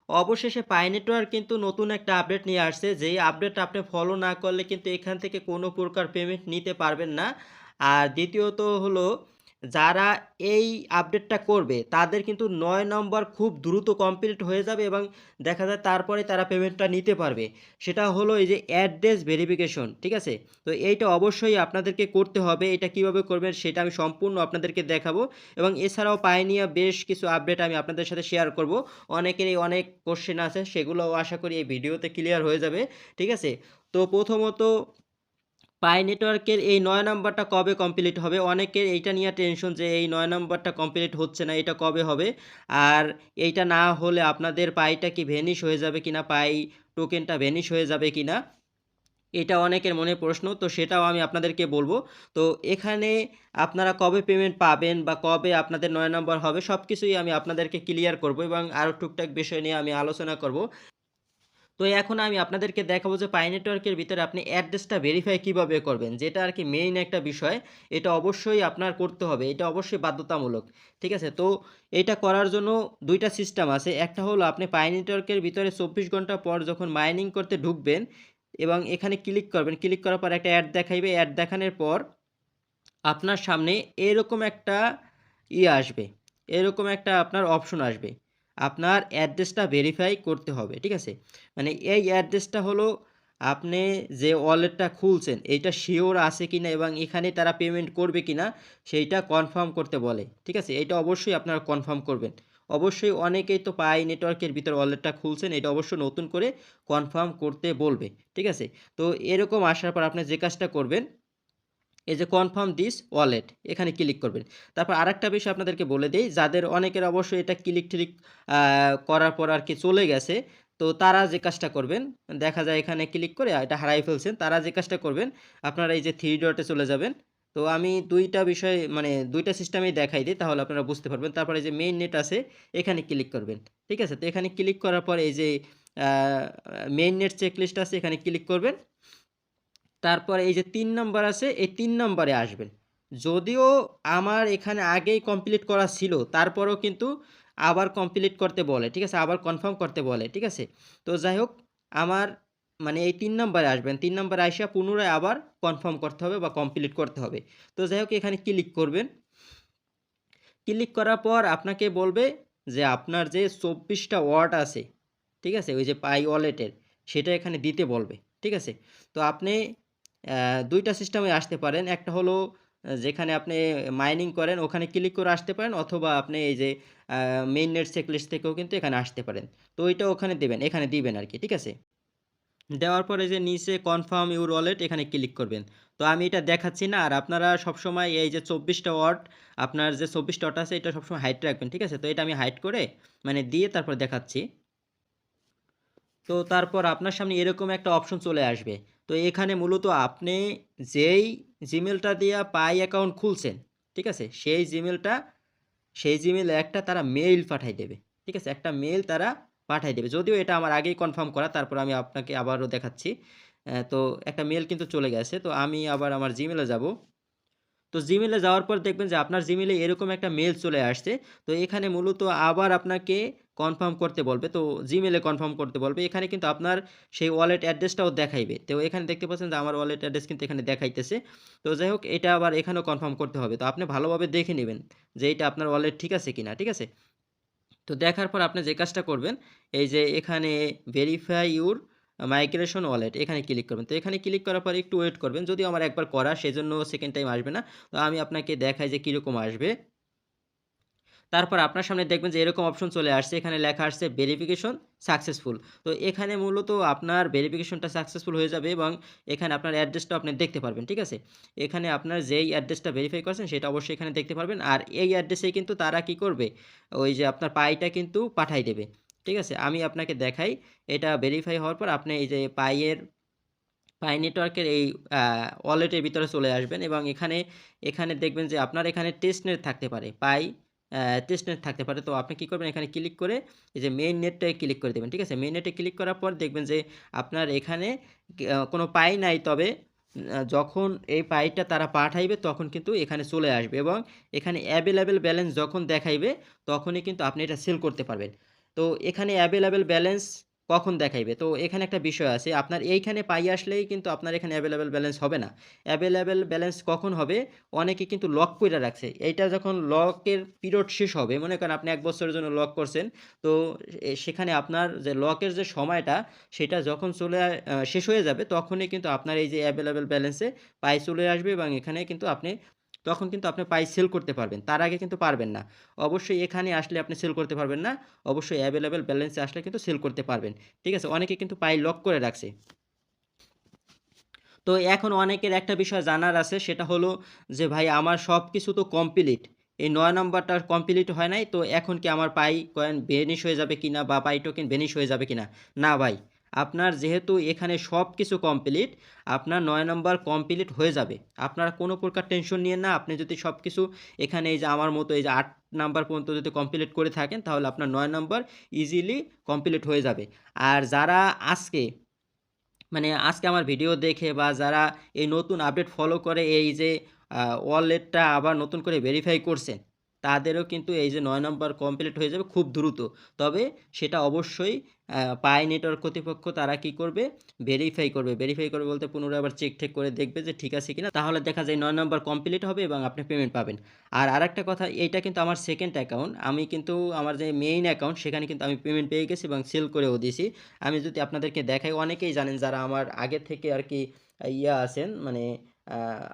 অবশেষে পাই নেটওয়ার্ক কিন্তু নতুন একটা আপডেট নিয়ে আসছে। যেই আপডেটটা আপনি ফলো না করলে কিন্তু এখান থেকে কোনো প্রকার পেমেন্ট নিতে পারবেন না। আর দ্বিতীয়ত হলো যারা এই আপডেটটা করবে তাদের কিন্তু ৯ নম্বর খুব দ্রুত কমপ্লিট হয়ে যাবে এবং দেখা যায় তারপরে তারা পেমেন্টটা নিতে পারবে। সেটা হলো এই যে অ্যাড্রেস ভেরিফিকেশন, ঠিক আছে? তো এইটা অবশ্যই আপনাদেরকে করতে হবে। এটা কিভাবে করবেন সেটা আমি সম্পূর্ণ আপনাদেরকে দেখাবো এবং এছাড়াও পাইনিয়া বেশ কিছু আপডেট আমি আপনাদের সাথে শেয়ার করব। অনেকেরই অনেক কোশ্চেন আছে সেগুলোও আশা করি এই ভিডিওতে ক্লিয়ার হয়ে যাবে। ঠিক আছে? তো প্রথমত পাই নেটওয়ার্কের এই ৯ নাম্বারটা কবে কমপ্লিট হবে? অনেকের এইটা নিয়ে টেনশন যে এই ৯ নাম্বারটা কমপ্লিট হচ্ছে না, এটা কবে হবে? আর এইটা না হলে আপনাদের পাইটা কি ভ্যানিশ হয়ে যাবে কিনা? পাই টোকেনটা ভ্যানিশ হয়ে যাবে কিনা? এটা অনেকের মনে প্রশ্ন। তো সেটাও আমি আপনাদেরকে বলব। তো এখানে আপনারা কবে পেমেন্ট পাবেন বা কবে আপনাদের ৯ নম্বর হবে সবকিছুই আমি আপনাদেরকে ক্লিয়ার করব এবং আরও টুকটাক বিষয় নিয়ে আমি আলোচনা করব। তো এখন আমি আপনাদেরকে দেখাবো যে পাই নেটওয়ার্কের ভিতরে আপনি অ্যাড্রেসটা ভেরিফাই কিভাবে করবেন। যেটা আরকি মেইন একটা বিষয়। এটা অবশ্যই আপনার করতে হবে। এটা অবশ্যই বাধ্যতামূলক। ঠিক আছে? তো এইটা করার জন্য ২ টা সিস্টেম আছে। একটা হলো আপনি পাই নেটওয়ার্কের ভিতরে ২৪ ঘন্টা পর যখন মাইনিং করতে ঢুকবেন এবং এখানে ক্লিক করবেন। ক্লিক করার পর একটা অ্যাড দেখাইবে। অ্যাড দেখানোর পর আপনার সামনে এরকম একটা আসবে। এরকম একটা আপনার অপশন আসবে। আপনার অ্যাড্রেসটা ভেরিফাই করতে হবে। ঠিক আছে? মানে এই অ্যাড্রেসটা হলো আপনি যে ওয়ালেটটা খুলছেন এইটা সিওর আছে কিনা এবং এখানে তারা পেমেন্ট করবে কিনা সেইটা কনফার্ম করতে বলে। ঠিক আছে? এটা অবশ্যই আপনারা কনফার্ম করবেন। অবশ্যই অনেকেই তো পাই নেটওয়ার্কের ভিতর ওয়ালেটটা খুলছেন এটা অবশ্যই নতুন করে কনফার্ম করতে বলবে। ঠিক আছে? তো এরকম আসার পর আপনি যে কাজটা করবেন এই যে কনফার্ম দিস ওয়ালেট এখানে ক্লিক করবেন। তারপর আরেকটা বিষয় আপনাদেরকে বলে দেই, যাদের অনেকের অবশ্যই এটা ক্লিক করার পর আরকি চলে গেছে। তো তারা যে কাজটা করবেন, দেখা যায় এখানে ক্লিক করে এটা হারায় ফেলছেন। তারা যে কাজটা করবেন, আপনারা এই যে 3 ডটে চলে যাবেন। তো আমি ২ টা বিষয় মানে ২ টা সিস্টেমেই দেখাই দিই তাহলে আপনারা বুঝতে পারবেন। তারপরে এই যে মেইন নেট আছে এখানে ক্লিক করবেন। ঠিক আছে? তো এখানে ক্লিক করার পর এই যে আ মেইন নেট চেকলিস্ট আছে এখানে ক্লিক করবেন। তারপর এই যে ৩ নাম্বার আছে, এই ৩ নাম্বারে আসবেন। যদিও আমার এখানে আগেই কমপ্লিট করা ছিল, তারপরেও কিন্তু আবার কমপ্লিট করতে বলে। ঠিক আছে? আবার কনফার্ম করতে বলে। ঠিক আছে? তো যাই হোক আমার মানে এই ৩ নাম্বারে আসবেন। ৩ নাম্বারে আইসা পুনরায় আবার কনফার্ম করতে হবে বা কমপ্লিট করতে হবে। তো যাই হোক এখানে ক্লিক করবেন। ক্লিক করার পর আপনাকে বলবে যে আপনার যে ২৪ টা ওয়াট আছে, ঠিক আছে? ওই যে পাই ওয়ালেটের সেটা এখানে দিতে বলবে। ঠিক আছে? তো আপনি ২ টা সিস্টেমে আসতে পারেন। একটা হলো যেখানে আপনি মাইনিং করেন ওখানে ক্লিক করে আসতে পারেন অথবা আপনি এই যে আ মেইন নেট চেকলিস্ট থেকেও কিন্তু এখানে আসতে পারেন। তো ওইটা ওখানে দিবেন, এখানে দিবেন আরকি। ঠিক আছে? দেওয়ার পরে যে নিচে কনফার্ম ইউর ওয়ালেট এখানে ক্লিক করবেন। তো আমি এটা দেখাচ্ছি না। আর আপনারা সবসময় এই যে ২৪ টা ওয়াট আপনার যে ২৪ টা ওয়াট আছে এটা সবসময় হাইড রাখবেন। ঠিক আছে? তো এটা আমি হাইড করে মানে দিয়ে তারপর দেখাচ্ছি। তো তারপর আপনার সামনে এরকম একটা অপশন চলে আসবে। তো এখানে মূলত আপনি যেই জিমেলটা দিয়া পাই অ্যাকাউন্ট খুলছেন, ঠিক আছে? সেই জিমেইলে একটা তারা মেইল পাঠায় দেবে। ঠিক আছে? একটা মেইল তারা পাঠায় দেবে। যদিও এটা আমার আগেই কনফার্ম করা। তারপর আমি আপনাকে আবারও দেখাচ্ছি। তো একটা মেইল কিন্তু চলে গেছে। তো আমি আবার আমার জিমেইলে যাবো। তো জিমেইলে যাওয়ার পর দেখবেন যে আপনার জিমেইলে এরকম একটা মেইল চলে আসছে। তো এখানে মূলত আবার আপনাকে কনফার্ম করতে বলবে। তো জিমেইলে কনফার্ম করতে বলবে। এখানে কিন্তু আপনার সেই ওয়ালেট অ্যাড্রেসটাও দেখাইবে। তো এখানে দেখতে পাচ্ছেন যে আমার ওয়ালেট অ্যাড্রেস কিন্তু এখানে দেখাইতেছে। তো যাই হোক এটা আবার এখানেও কনফার্ম করতে হবে। তো আপনি ভালোভাবে দেখে নিবেন যে এইটা আপনার ওয়ালেট ঠিক আছে কিনা। ঠিক আছে? তো দেখার পর আপনি যে কাজটা করবেন, এই যে এখানে ভেরিফাই ইউর মাইগ্রেশন ওয়ালেট এখানে ক্লিক করবেন। তো এখানে ক্লিক করার পর একটু ওয়েট করবেন। যদিও আমার একবার করা সেজন্য সেকেন্ড টাইম আসবে না। তো আমি আপনাকে দেখাই যে কিরকম আসবে। তারপর আপনার সামনে দেখবেন যে এরকম অপশন চলে আসছে। এখানে লেখা আসছে ভেরিফিকেশন সাকসেসফুল। তো এখানে মূলত আপনার ভেরিফিকেশনটা সাকসেসফুল হয়ে যাবে এবং এখানে আপনার অ্যাড্রেসটাও আপনি দেখতে পারবেন। ঠিক আছে? এখানে আপনার যেই অ্যাড্রেসটা ভেরিফাই করছেন সেটা অবশ্যই এখানে দেখতে পারবেন। আর এই অ্যাড্রেসেই কিন্তু তারা কি করবে? ওই যে আপনার পাইটা কিন্তু পাঠায় দেবে। ঠিক আছে? আমি আপনাকে দেখাই। এটা ভেরিফাই হওয়ার পর আপনি এই যে পাই নেটওয়ার্কের এই আ ওয়ালেটের ভিতরে চলে আসবেন এবং এখানে দেখবেন যে আপনার এখানে টেস্টনেট থাকতে পারে। টেস্টনেট থাকতে পারে। তো আপনি কি করবেন এখানে ক্লিক করে এই যে মেইন নেটটায় ক্লিক করে দিবেন। ঠিক আছে? মেইন নেটে ক্লিক করার পর দেখবেন যে আপনার এখানে কোনো পাই নাই তবে যখন এই পাইটা তারা পাঠাইবে তখন কিন্তু এখানে চলে আসবে এবং এখানে এভেইলেবল ব্যালেন্স যখন দেখাইবে তখনই কিন্তু আপনি এটা সেল করতে পারবেন। তো তো এখানে অ্যাভেলেবল ব্যালেন্স কখন দেখাইবে? তো এখানে একটা বিষয় আছে। আপনার এইখানে পাই আসলেই কিন্তু আপনার এখানে অ্যাভেলেবল ব্যালেন্স হবে না। অ্যাভেলেবল ব্যালেন্স কখন হবে? অনেকে কিন্তু লক কইরা রাখছে। এইটা যখন লকের পিরিয়ড শেষ হবে, মনে করেন আপনি ১ বছরের জন্য লক করছেন। তো সেখানে আপনার যে লকের যে সময়টা, সেটা যখন শেষ হয়ে যাবে, তখনই কিন্তু আপনার এই যে অ্যাভেলেবল ব্যালেন্সে পাই চলে আসবে এবং এখানে কিন্তু তখন কিন্তু আপনি পাই সেল করতে পারবেন। তার আগে কিন্তু পারবেন না। অবশ্যই এখানে আসলে আপনি সেল করতে পারবেন না। অবশ্যই অ্যাভেলেবল ব্যালেন্সে আসলে কিন্তু সেল করতে পারবেন। ঠিক আছে? অনেকে কিন্তু পাই লক করে রাখছে। তো এখন অনেকের একটা বিষয় জানার আছে, সেটা হলো যে ভাই আমার সবকিছু তো কমপ্লিট। এই ৯ নাম্বারটা কমপ্লিট হয় নাই। তো এখন কি আমার পাই কয়েন ভ্যানিশ হয়ে যাবে কিনা বা পাই টোকেন ভ্যানিশ হয়ে যাবে কিনা? না ভাই। আপনার যেহেতু এখানে সবকিছু কমপ্লিট, আপনার ৯ নাম্বার কমপ্লিট হয়ে যাবে। আপনারা কোনো প্রকার টেনশন নিয়েন না। আপনি যদি সবকিছু এখানে এই যে আমার মতো এই যে ৮ নাম্বার পর্যন্ত যদি কমপ্লিট করে থাকেন, তাহলে আপনার ৯ নাম্বার ইজিলি কমপ্লিট হয়ে যাবে। আর যারা আজকে আজকে আমার ভিডিও দেখে বা যারা এই নতুন আপডেট ফলো করে এই যে ওয়ালেটটা আবার নতুন করে ভেরিফাই করছেন, তাদেরও কিন্তু এই যে ৯ নম্বর কমপ্লিট হয়ে যাবে খুব দ্রুত। তবে সেটা অবশ্যই পাই নেটওয়ার্ক কর্তৃপক্ষ তারা কি করবে? ভেরিফাই করবে। ভেরিফাই করবে বলতে পুনরায় আবার চেক টেক করে দেখবে যে ঠিক আছে কিনা। তাহলে দেখা যায় ৯ নম্বর কমপ্লিট হবে এবং আপনি পেমেন্ট পাবেন। আর আরেকটা কথা, এইটা কিন্তু আমার সেকেন্ড অ্যাকাউন্ট। আমি কিন্তু আমার যে মেইন অ্যাকাউন্ট সেখানে কিন্তু আমি পেমেন্ট পেয়ে গেছি এবং সেল করেও দিছি। আমি যদি আপনাদেরকে দেখাই, অনেকেই জানেন যারা আমার আগে থেকে আর কি আছেন,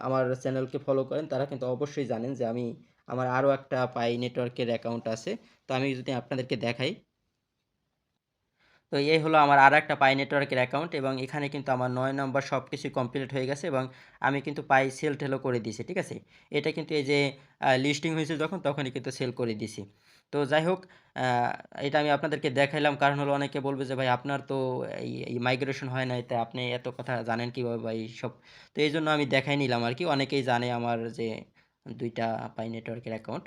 আমার চ্যানেলকে ফলো করেন, তারা কিন্তু অবশ্যই জানেন যে আমার আরও একটা পাই নেটওয়ার্কের অ্যাকাউন্ট আছে। তো আমি যদি আপনাদেরকে দেখাই, তো এই হলো আমার আরেকটা পাই নেটওয়ার্কের অ্যাকাউন্ট এবং এখানে কিন্তু আমার ৯ নাম্বার সব কিছুই কমপ্লিট হয়ে গেছে এবং আমি কিন্তু পাই সেল টেলও করে দিয়েছি। ঠিক আছে? এটা কিন্তু এই যে লিস্টিং হয়েছে যখন তখনই কিন্তু সেল করে দিছি। তো যাই হোক, আ এটা আমি আপনাদেরকে দেখাইলাম, কারণ হলো অনেকে বলবে যে ভাই আপনার তো এই মাইগ্রেশন হয় নাই, তা আপনি এত কথা জানেন কিভাবে বা এইসব। তো এইজন্য আমি দেখাই নিলাম আরকি। অনেকেই জানে আমার যে ২ টা পাই নেটওয়ার্কের অ্যাকাউন্ট।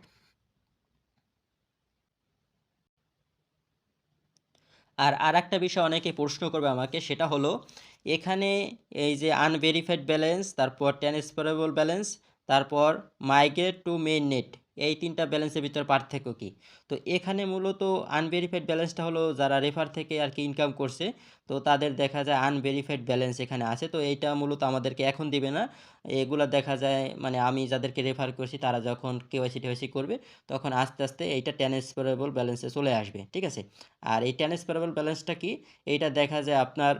আর আরেকটা বিষয় অনেকে প্রশ্ন করবে আমাকে, সেটা হলো এখানে এই যে আনভেরিফাইড ব্যালেন্স, তারপর ট্রান্সফারেবল ব্যালেন্স, তারপর মাইগ্রেট টু মেইন নেট, এই ৩ টা ব্যালেন্সের ভিতর পার্থক্য কী? তো এখানে মূলত আনভেরিফাইড ব্যালেন্সটা হলো যারা রেফার থেকে আর কি ইনকাম করছে, তো তাদের দেখা যায় আনভেরিফাইড ব্যালেন্স এখানে আছে। তো এইটা মূলত আমাদেরকে এখন দিবে না। এগুলা দেখা যায় আমি যাদেরকে রেফার করছি তারা যখন কেওয়াইসি করবে, তখন আস্তে, আস্তে এইটা ট্রান্সফারেবল ব্যালেন্সে চলে আসবে। ঠিক আছে? আর এই ট্রান্সফারেবল ব্যালেন্সটা কি? এইটা দেখা যায় আপনার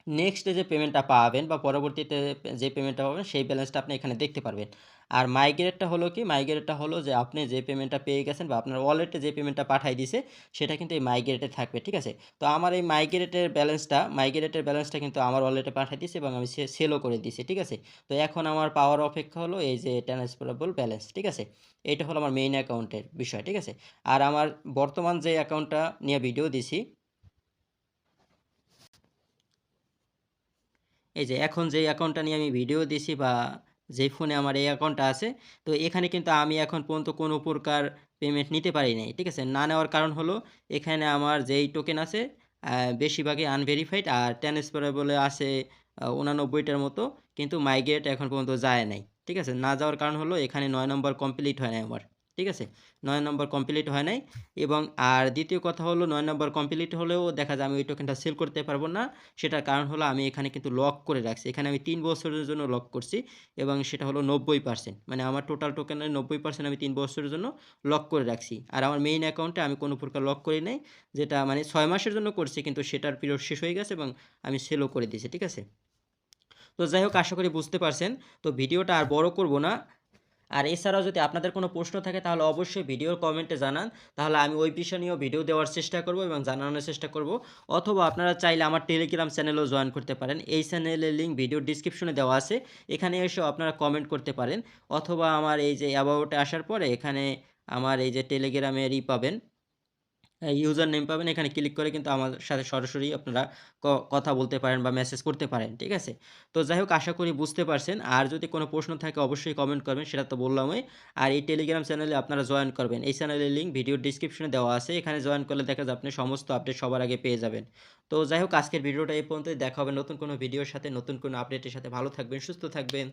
নেক্সটে যে পেমেন্টটা পাবেন বা পরবর্তীতে যে পেমেন্টটা পাবেন সেই ব্যালেন্সটা আপনি এখানে দেখতে পারবেন। আর মাইগ্রেটটা হলো কি? মাইগ্রেটটা হলো যে আপনি যে পেমেন্টটা পেয়ে গেছেন বা আপনার ওয়ালেটে যে পেমেন্টটা পাঠায় দিছে, সেটা কিন্তু এই মাইগ্রেটে থাকবে। ঠিক আছে? তো আমার এই মাইগ্রেটের ব্যালেন্সটা কিন্তু আমার ওয়ালেটে পাঠায় দিছে এবং আমি সেলও করে দিছি। ঠিক আছে? তো এখন আমার পাওয়ার অপেক্ষা হলো এই যে ট্রান্সফারেবল ব্যালেন্স। ঠিক আছে? এইটা হলো আমার মেইন অ্যাকাউন্টের বিষয়। ঠিক আছে? আর আমার বর্তমান যে অ্যাকাউন্টটা নিয়ে ভিডিও দিছি, এই যে এখন যেই অ্যাকাউন্টটা নিয়ে আমি ভিডিও দিছি বা যেই ফোনে আমার এই অ্যাকাউন্টটা আছে, তো এখানে কিন্তু আমি এখন পর্যন্ত কোনো প্রকার পেমেন্ট নিতে পারি নাই। ঠিক আছে? না নেওয়ার কারণ হলো এখানে আমার যেই টোকেন আছে বেশিরভাগই আনভেরিফাইড আর ট্রান্সফারেবল এ আছে ৮৯ টার মতো। কিন্তু মাইগ্রেট এখন পর্যন্ত যায় নাই। ঠিক আছে? না যাওয়ার কারণ হলো এখানে ৯ নম্বর কমপ্লিট হয় নাই আমার। ঠিক আছে? ৯ নম্বর কমপ্লিট হয় নাই এবং আর দ্বিতীয় কথা হলো ৯ নম্বর কমপ্লিট হলেও দেখা যায় আমি ওই টোকেনটা সেল করতে পারব না। সেটার কারণ হলো আমি এখানে কিন্তু লক করে রাখছি। এখানে আমি ৩ বছরের জন্য লক করছি এবং সেটা হলো ৯০%। আমার টোটাল টোকেনের ৯০% আমি ৩ বছরের জন্য লক করে রাখছি। আর আমার মেইন অ্যাকাউন্টে আমি কোনো প্রকার লক করি নাই। যেটা ৬ মাসের জন্য করছি, কিন্তু সেটার পিরিয়ড শেষ হয়ে গেছে এবং আমি সেলও করে দিয়েছি। ঠিক আছে? তো যাই হোক, আশা করি বুঝতে পারছেন। তো ভিডিওটা আর বড় করব না। আর এছাড়াও যদি আপনাদের কোনো প্রশ্ন থাকে তাহলে অবশ্যই ভিডিওর কমেন্টে জানান। তাহলে আমি ওই বিষয় নিয়েও ভিডিও দেওয়ার চেষ্টা করব এবং জানানোর চেষ্টা করব। অথবা আপনারা চাইলে আমার টেলিগ্রাম চ্যানেলেও জয়েন করতে পারেন। এই চ্যানেলের লিঙ্ক ভিডিওর ডিসক্রিপশনে দেওয়া আছে। এখানে এসেও আপনারা কমেন্ট করতে পারেন। অথবা আমার এই যে অ্যাবাউটে আসার পরে এখানে আমার এই যে টেলিগ্রামের পাবেন, ইউজার নেম পাবেন। এখানে ক্লিক করে কিন্তু আমার সাথে সরাসরি আপনারা কথা বলতে পারেন বা মেসেজ করতে পারেন। ঠিক আছে? তো যাই হোক, আশা করি বুঝতে পারছেন। আর যদি কোনো প্রশ্ন থাকে অবশ্যই কমেন্ট করবেন, সেটা তো বললামই। আর এই টেলিগ্রাম চ্যানেলে আপনারা জয়েন করবেন। এই চ্যানেলের লিঙ্ক ভিডিওর ডিসক্রিপশনে দেওয়া আছে। এখানে জয়েন করলে দেখা যায় আপনি সমস্ত আপডেট সবার আগে পেয়ে যাবেন। তো যাই হোক, আজকের ভিডিওটা এই পর্যন্তই। দেখা হবে নতুন কোনো ভিডিওর সাথে, নতুন কোনো আপডেটের সাথে। ভালো থাকবেন, সুস্থ থাকবেন।